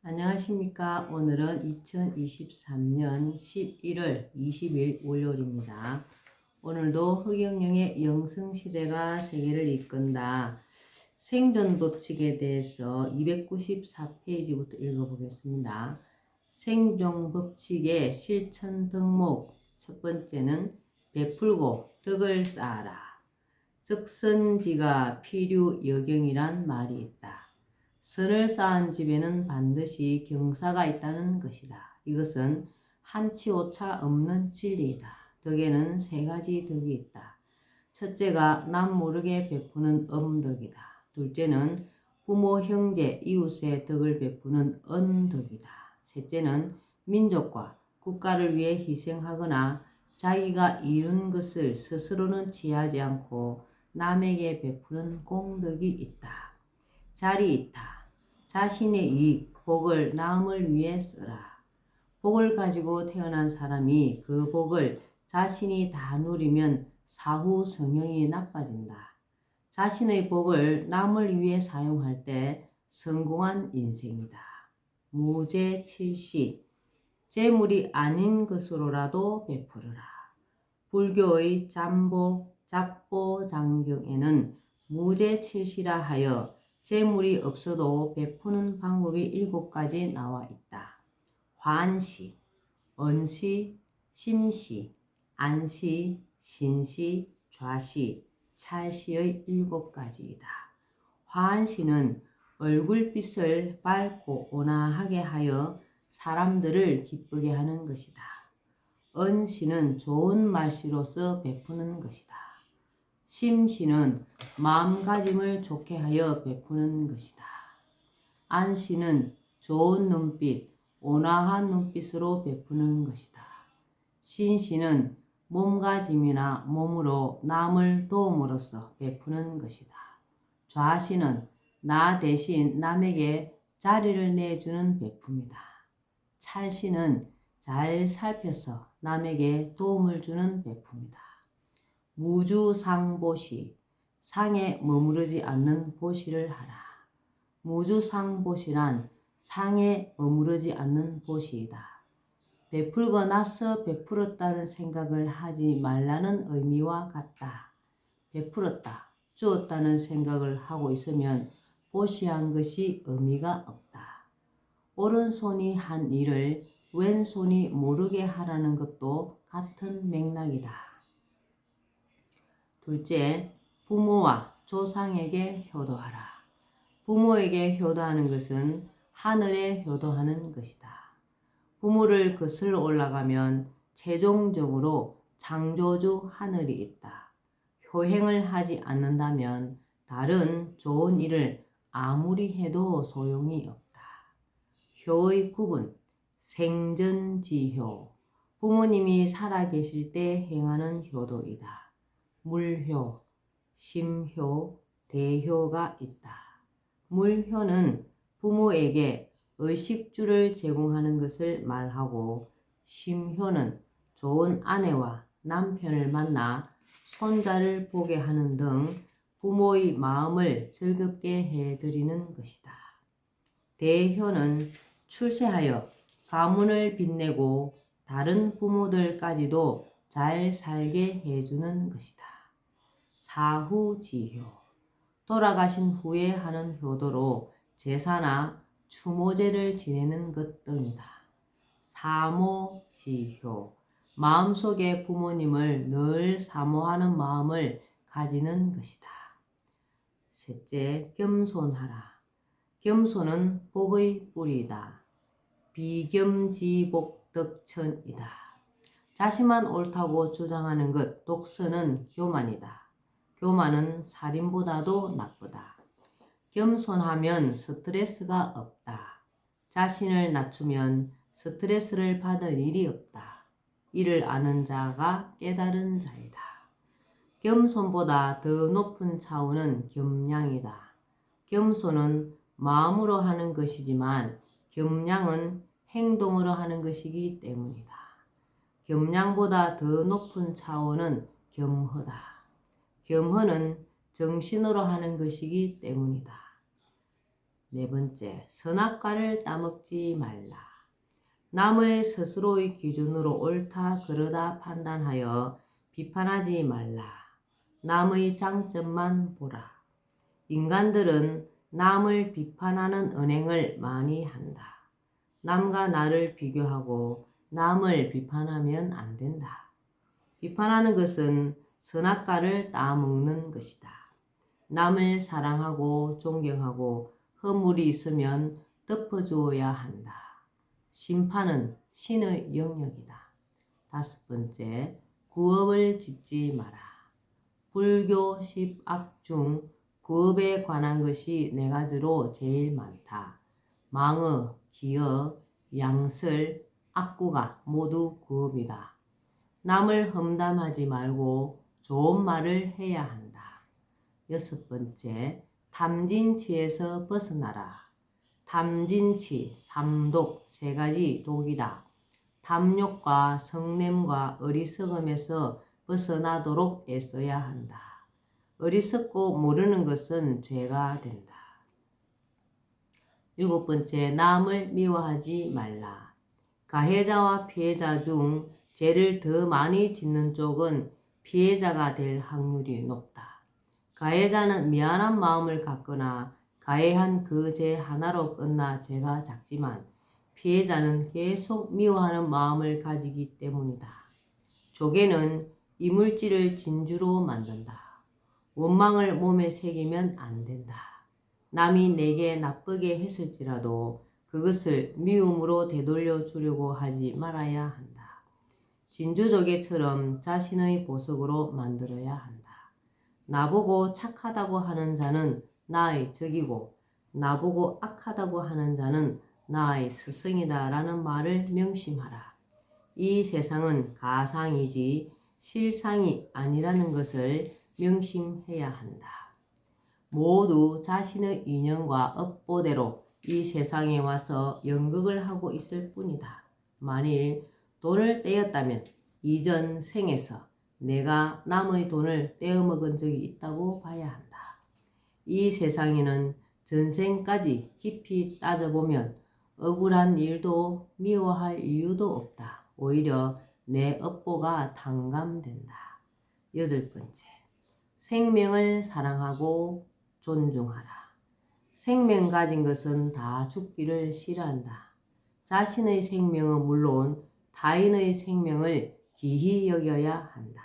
안녕하십니까. 오늘은 2023년 11월 20일 월요일입니다. 오늘도 허경영의 영성시대가 세계를 이끈다. 생존법칙에 대해서 294페이지부터 읽어보겠습니다. 생존법칙의 실천 덕목 첫 번째는 베풀고 덕을 쌓아라. 적선지가 필요여경이란 말이 있다. 선을 쌓은 집에는 반드시 경사가 있다는 것이다. 이것은 한치 오차 없는 진리이다. 덕에는 세 가지 덕이 있다. 첫째가 남 모르게 베푸는 엄덕이다. 둘째는 부모, 형제, 이웃의 덕을 베푸는 언덕이다. 셋째는 민족과 국가를 위해 희생하거나 자기가 이룬 것을 스스로는 취하지 않고 남에게 베푸는 공덕이 있다. 자리 있다. 자신의 이익, 복을 남을 위해 쓰라. 복을 가지고 태어난 사람이 그 복을 자신이 다 누리면 사후 성형이 나빠진다. 자신의 복을 남을 위해 사용할 때 성공한 인생이다. 무재칠시, 재물이 아닌 것으로라도 베풀어라. 불교의 잡보장경에는 무재칠시라 하여 재물이 없어도 베푸는 방법이 7가지 나와 있다. 환시, 언시, 심시, 안시, 신시, 좌시, 찰시의 7가지이다. 환시는 얼굴빛을 밝고 온화하게 하여 사람들을 기쁘게 하는 것이다. 언시는 좋은 말씨로서 베푸는 것이다. 심시는 마음가짐을 좋게 하여 베푸는 것이다. 안시는 좋은 눈빛, 온화한 눈빛으로 베푸는 것이다. 신시는 몸가짐이나 몸으로 남을 도움으로써 베푸는 것이다. 좌시는 나 대신 남에게 자리를 내주는 베품이다. 찰시는 잘 살펴서 남에게 도움을 주는 베품이다. 무주상보시, 상에 머무르지 않는 보시를 하라. 무주상보시란 상에 머무르지 않는 보시이다. 베풀고 나서 베풀었다는 생각을 하지 말라는 의미와 같다. 베풀었다, 주었다는 생각을 하고 있으면 보시한 것이 의미가 없다. 오른손이 한 일을 왼손이 모르게 하라는 것도 같은 맥락이다. 둘째, 부모와 조상에게 효도하라. 부모에게 효도하는 것은 하늘에 효도하는 것이다. 부모를 거슬러 올라가면 최종적으로 창조주 하늘이 있다. 효행을 하지 않는다면 다른 좋은 일을 아무리 해도 소용이 없다. 효의 구분, 생전지효, 부모님이 살아계실 때 행하는 효도이다. 물효, 심효, 대효가 있다. 물효는 부모에게 의식주를 제공하는 것을 말하고, 심효는 좋은 아내와 남편을 만나 손자를 보게 하는 등 부모의 마음을 즐겁게 해드리는 것이다. 대효는 출세하여 가문을 빛내고 다른 부모들까지도 잘 살게 해주는 것이다. 사후지효, 돌아가신 후에 하는 효도로 제사나 추모제를 지내는 것 등이다. 사모지효, 마음속에 부모님을 늘 사모하는 마음을 가지는 것이다. 셋째, 겸손하라. 겸손은 복의 뿌리이다. 비겸지복덕천이다. 자신만 옳다고 주장하는 것, 독선은 교만이다. 교만은 살인보다도 나쁘다. 겸손하면 스트레스가 없다. 자신을 낮추면 스트레스를 받을 일이 없다. 이를 아는 자가 깨달은 자이다. 겸손보다 더 높은 차원은 겸양이다. 겸손은 마음으로 하는 것이지만 겸양은 행동으로 하는 것이기 때문이다. 겸양보다 더 높은 차원은 겸허다. 겸허는 정신으로 하는 것이기 때문이다. 네 번째, 선악과를 따먹지 말라. 남을 스스로의 기준으로 옳다 그르다 판단하여 비판하지 말라. 남의 장점만 보라. 인간들은 남을 비판하는 언행을 많이 한다. 남과 나를 비교하고 남을 비판하면 안 된다. 비판하는 것은 선악과를 따먹는 것이다. 남을 사랑하고 존경하고 허물이 있으면 덮어주어야 한다. 심판은 신의 영역이다. 다섯 번째, 구업을 짓지 마라. 불교 10악 중 구업에 관한 것이 네 가지로 제일 많다. 망어, 기어, 양설, 악구가 모두 구업이다. 남을 험담하지 말고 좋은 말을 해야 한다. 여섯 번째, 탐진치에서 벗어나라. 탐진치, 삼독, 세 가지 독이다. 탐욕과 성냄과 어리석음에서 벗어나도록 애써야 한다. 어리석고 모르는 것은 죄가 된다. 일곱 번째, 남을 미워하지 말라. 가해자와 피해자 중 죄를 더 많이 짓는 쪽은 피해자가 될 확률이 높다. 가해자는 미안한 마음을 갖거나 가해한 그 죄 하나로 끝나 죄가 작지만 피해자는 계속 미워하는 마음을 가지기 때문이다. 조개는 이물질을 진주로 만든다. 원망을 몸에 새기면 안 된다. 남이 내게 나쁘게 했을지라도 그것을 미움으로 되돌려 주려고 하지 말아야 한다. 진주조개처럼 자신의 보석으로 만들어야 한다. 나보고 착하다고 하는 자는 나의 적이고 나보고 악하다고 하는 자는 나의 스승이다 라는 말을 명심하라. 이 세상은 가상이지 실상이 아니라는 것을 명심해야 한다. 모두 자신의 인연과 업보대로 이 세상에 와서 연극을 하고 있을 뿐이다. 만일 돈을 떼었다면 이전 생에서 내가 남의 돈을 떼어먹은 적이 있다고 봐야 한다. 이 세상에는 전생까지 깊이 따져보면 억울한 일도 미워할 이유도 없다. 오히려 내 업보가 탕감된다. 여덟 번째, 생명을 사랑하고 존중하라. 생명 가진 것은 다 죽기를 싫어한다. 자신의 생명은 물론 타인의 생명을 귀히 여겨야 한다.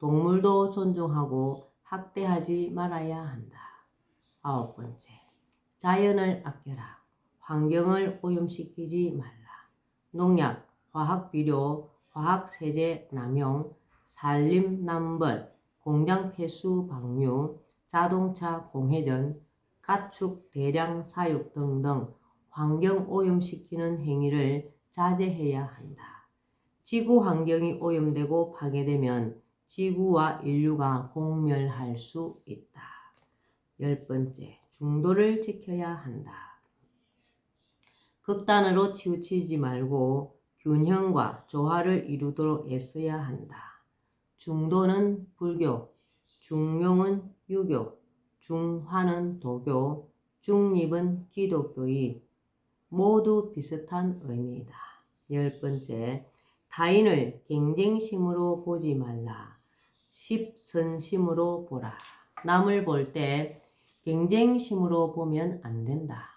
동물도 존중하고 학대하지 말아야 한다. 아홉 번째, 자연을 아껴라. 환경을 오염시키지 말라. 농약, 화학비료, 화학세제 남용, 산림남벌, 공장 폐수 방류, 자동차 공회전, 가축 대량 사육 등등 환경 오염시키는 행위를 자제해야 한다. 지구 환경이 오염되고 파괴되면 지구와 인류가 공멸할 수 있다. 열 번째, 중도를 지켜야 한다. 극단으로 치우치지 말고 균형과 조화를 이루도록 애써야 한다. 중도는 불교, 중용은 유교, 중화는 도교, 중립은 기독교이 모두 비슷한 의미이다. 열 번째, 타인을 경쟁심으로 보지 말라. 십선심으로 보라. 남을 볼 때 경쟁심으로 보면 안 된다.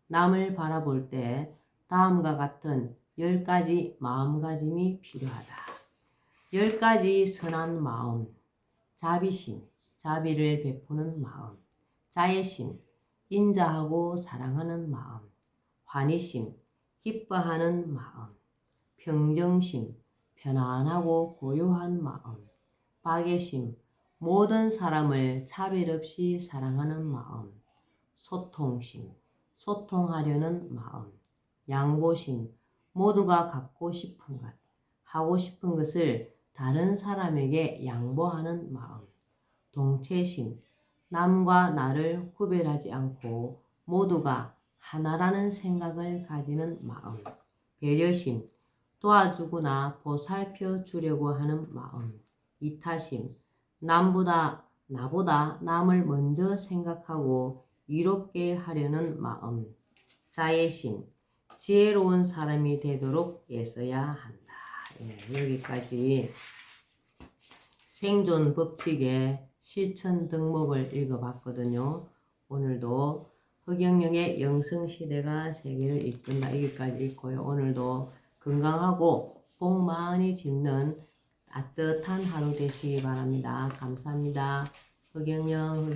남을 바라볼 때 다음과 같은 10가지 마음가짐이 필요하다. 10가지 선한 마음, 자비심, 자비를 베푸는 마음, 자애심, 인자하고 사랑하는 마음, 환희심, 기뻐하는 마음, 평정심, 편안하고 고요한 마음, 박애심, 모든 사람을 차별 없이 사랑하는 마음, 소통심, 소통하려는 마음, 양보심, 모두가 갖고 싶은 것, 하고 싶은 것을 다른 사람에게 양보하는 마음, 동체심, 남과 나를 구별하지 않고 모두가 하나라는 생각을 가지는 마음, 배려심, 도와주거나 보살펴 주려고 하는 마음, 이타심, 나보다 남을 먼저 생각하고 이롭게 하려는 마음, 자애심, 지혜로운 사람이 되도록 애써야 한다. 여기까지 생존 법칙의 실천 덕목을 읽어봤거든요. 오늘도 허경영의 영성시대가 세계를 이끈다. 여기까지 읽고요. 오늘도 건강하고 복 많이 짓는 따뜻한 하루 되시기 바랍니다. 감사합니다. 허경영.